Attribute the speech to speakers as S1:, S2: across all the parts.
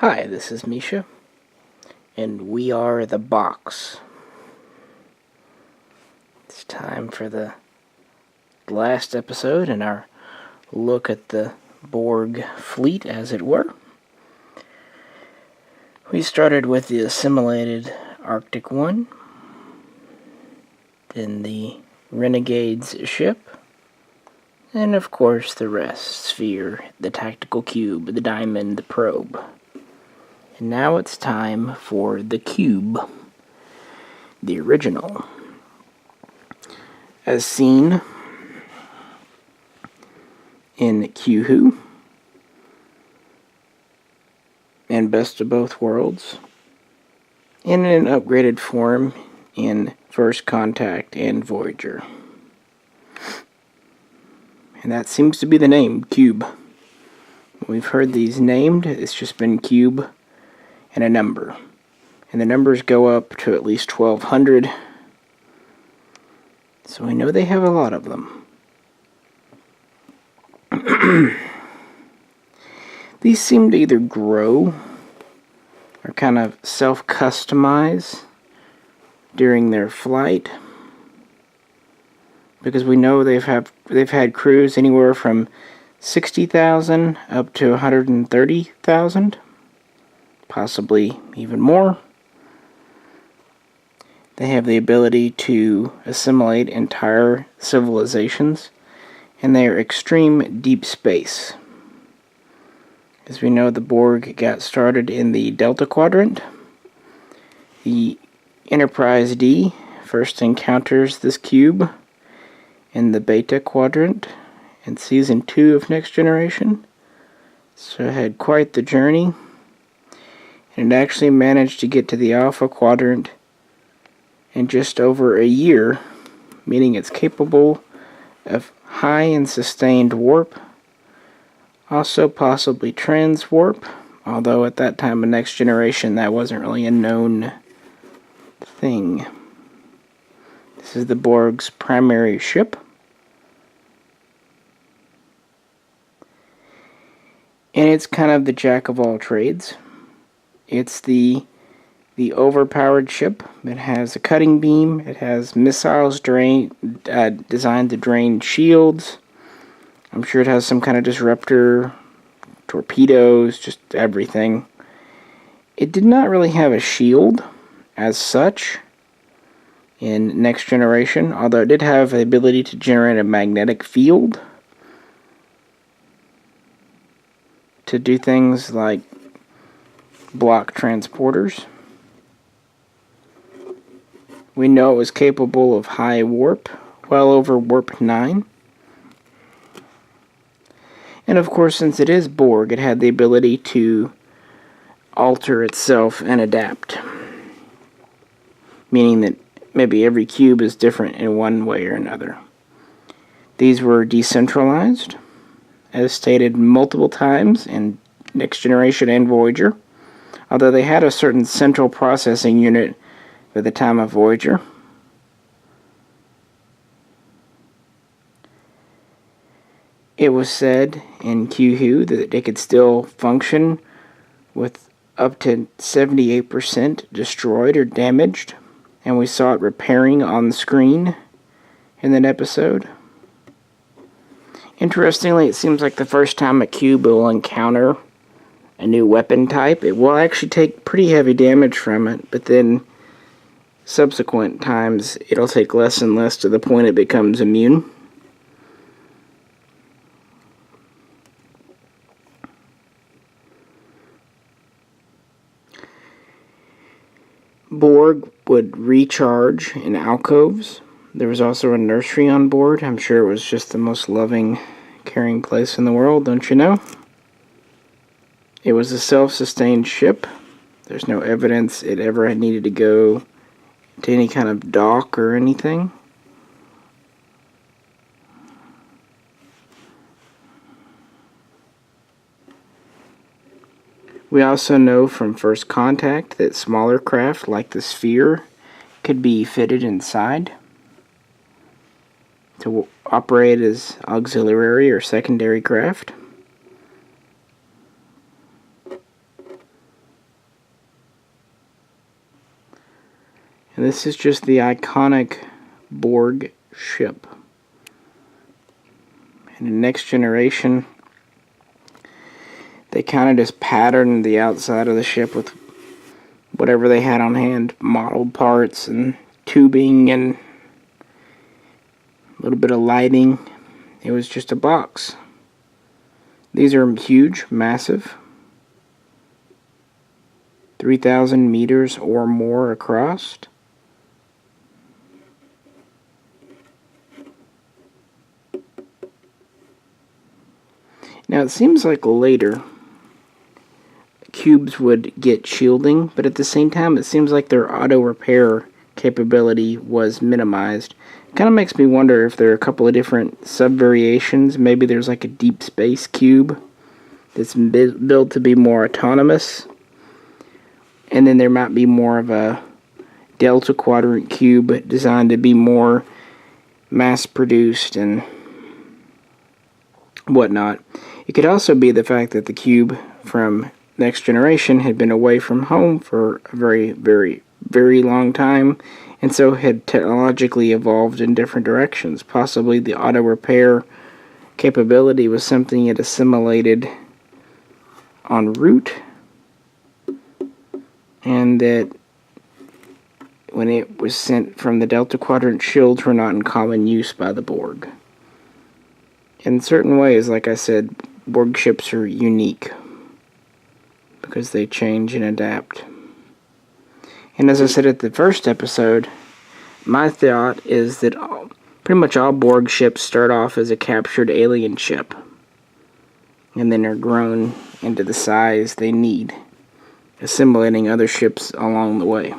S1: Hi, this is Misha, and we are the Box. It's time for the last episode in our look at the Borg fleet, as it were. We started with the assimilated Arctic one, then the Renegade's ship, and of course the rest: Sphere, the Tactical Cube, the Diamond, the Probe. And now it's time for the Cube, the original. As seen in Q-Who and Best of Both Worlds, and in an upgraded form in First Contact and Voyager. And that seems to be the name, Cube. We've heard these named, it's just been Cube and a number. And the numbers go up to at least 1,200. So we know they have a lot of them. These seem to either grow or kind of self-customize during their flight, because we know they've had crews anywhere from 60,000 up to 130,000, possibly even more. They have the ability to assimilate entire civilizations, and they are extreme deep space. As we know, the Borg got started in the Delta Quadrant. The Enterprise D first encounters this cube in the Beta Quadrant in Season 2 of Next Generation. So it had quite the journey. And it actually managed to get to the Alpha Quadrant in just over a year, meaning it's capable of high and sustained warp, also possibly transwarp, although at that time of Next Generation that wasn't really a known thing. This is the Borg's primary ship. And it's kind of the jack of all trades. It's the overpowered ship. It has a cutting beam. It has missiles designed to drain shields. I'm sure it has some kind of disruptor, torpedoes, just everything. It did not really have a shield as such in Next Generation, although it did have the ability to generate a magnetic field to do things like block transporters. We know it was capable of high warp, well over warp 9. And of course, since it is Borg, it had the ability to alter itself and adapt. Meaning that maybe every cube is different in one way or another. These were decentralized, as stated multiple times in Next Generation and Voyager, although they had a certain central processing unit at the time of Voyager. It was said in Q-Who that they could still function with up to 78% destroyed or damaged, and we saw it repairing on the screen in that episode. Interestingly, it seems like the first time a cube will encounter a new weapon type, it will actually take pretty heavy damage from it, but then subsequent times it'll take less and less to the point it becomes immune. Borg would recharge in alcoves. There was also a nursery on board. I'm sure it was just the most loving, caring place in the world, don't you know? It was a self-sustained ship. There's no evidence it ever had needed to go to any kind of dock or anything. We also know from First Contact that smaller craft like the Sphere could be fitted inside to operate as auxiliary or secondary craft. And this is just the iconic Borg ship. And in Next Generation, they kind of just patterned the outside of the ship with whatever they had on hand, modeled parts and tubing and a little bit of lighting. It was just a box. These are huge, massive, 3,000 meters or more across. Now it seems like later cubes would get shielding, but at the same time it seems like their auto repair capability was minimized. It kind of makes me wonder if there are a couple of different sub-variations. Maybe there's like a deep space cube that's built to be more autonomous, and then there might be more of a Delta Quadrant cube designed to be more mass-produced and whatnot. It could also be the fact that the cube from Next Generation had been away from home for a very, very, very long time, and so had technologically evolved in different directions. Possibly the auto repair capability was something it assimilated en route, and that when it was sent from the Delta Quadrant, shields were not in common use by the Borg. In certain ways, like I said, Borg ships are unique because they change and adapt. And as I said at the first episode, my thought is that pretty much all Borg ships start off as a captured alien ship, and then are grown into the size they need, assimilating other ships along the way.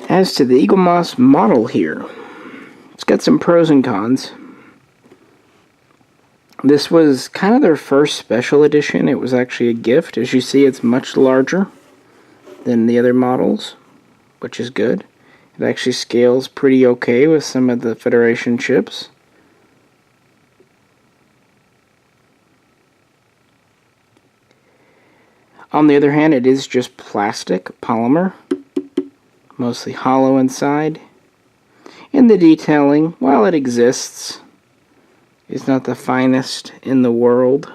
S1: As to the Eaglemoss model here, it's got some pros and cons. This was kind of their first special edition. It was actually a gift. As you see, it's much larger than the other models, which is good. It actually scales pretty okay with some of the Federation ships. On the other hand, it is just plastic, polymer, mostly hollow inside. And the detailing, while it exists, is not the finest in the world.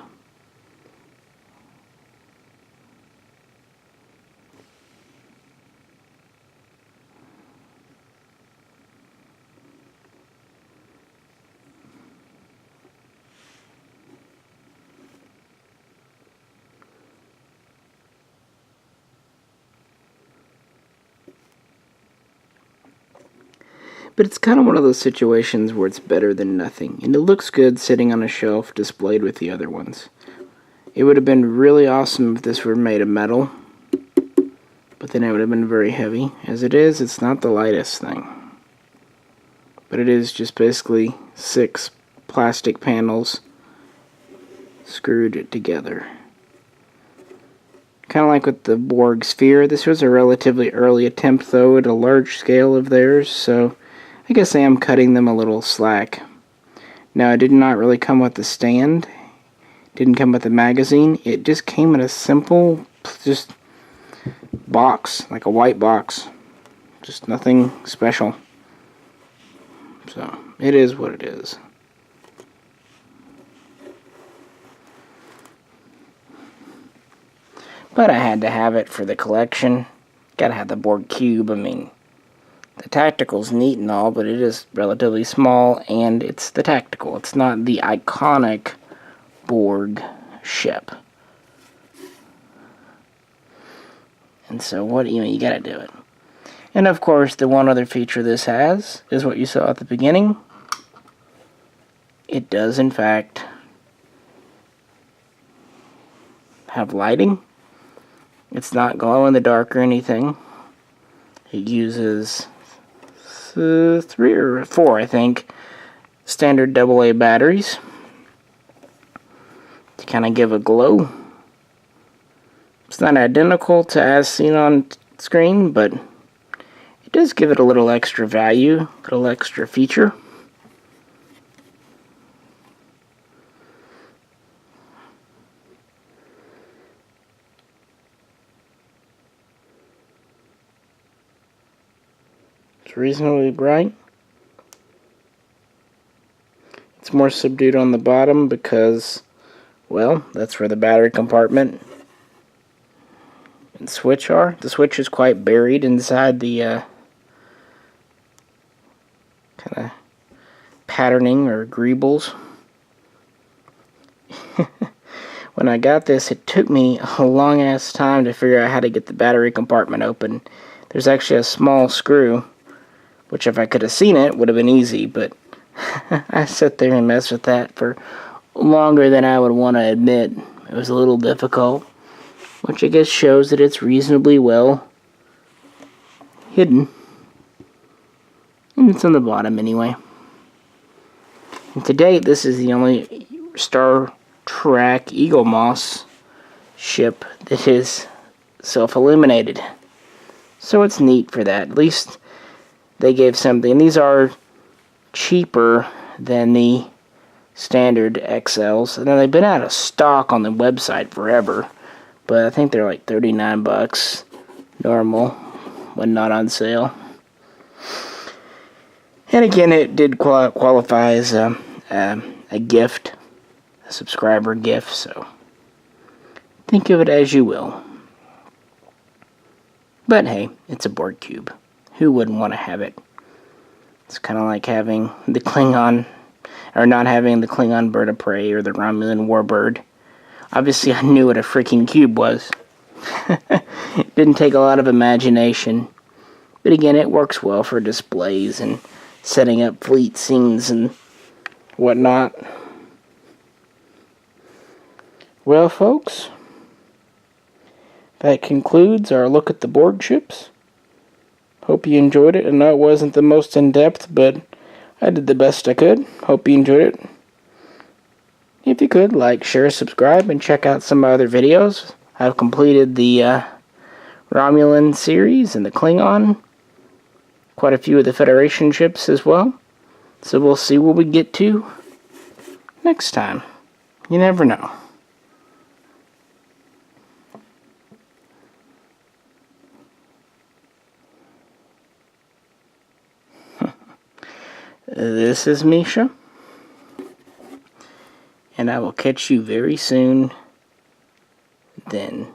S1: But it's kind of one of those situations where it's better than nothing, and it looks good sitting on a shelf displayed with the other ones. It would have been really awesome if this were made of metal, but then it would have been very heavy. As it is, it's not the lightest thing. But it is just basically 6 plastic panels screwed together. Kind of like with the Borg sphere. This was a relatively early attempt, though, at a large scale of theirs, so I guess I am cutting them a little slack. Now, it did not really come with the stand. It didn't come with the magazine. It just came in a simple, just box, like a white box. Just nothing special. So, it is what it is. But I had to have it for the collection. Gotta have the Borg cube. I mean, the tactical's neat and all, but it is relatively small, and it's the tactical. It's not the iconic Borg ship. And so, you gotta do it. And of course, the one other feature this has is what you saw at the beginning. It does, in fact, have lighting. It's not glow in the dark or anything. It uses 3 or 4, I think, standard AA batteries to kind of give a glow. It's not identical to as seen on screen, but it does give it a little extra value, a little extra feature. It's reasonably bright. It's more subdued on the bottom because, well, that's where the battery compartment and switch are. The switch is quite buried inside the kind of patterning or greebles. When I got this, it took me a long ass time to figure out how to get the battery compartment open. There's actually a small screw, which if I could have seen it would have been easy, but I sat there and messed with that for longer than I would want to admit. It was a little difficult, which I guess shows that it's reasonably well hidden. And it's on the bottom anyway. And to date, this is the only Star Trek Eagle Moss ship that is self-illuminated. So it's neat for that. At least they gave something. These are cheaper than the standard XLs. And they've been out of stock on the website forever. But I think they're like $39 normal when not on sale. And again, it did qualify as a gift, a subscriber gift, so think of it as you will. But hey, it's a Borg cube. Who wouldn't want to have it? It's kind of like having the Klingon, or not having the Klingon bird of prey or the Romulan warbird. Obviously, I knew what a freaking cube was. It didn't take a lot of imagination. But again, it works well for displays and setting up fleet scenes and whatnot. Well, folks, that concludes our look at the Borg ships. Hope you enjoyed it. I know it wasn't the most in-depth, but I did the best I could. Hope you enjoyed it. If you could, like, share, subscribe, and check out some other videos. I've completed the Romulan series and the Klingon. Quite a few of the Federation ships as well. So we'll see what we get to next time. You never know. This is Misha. And I will catch you very soon then.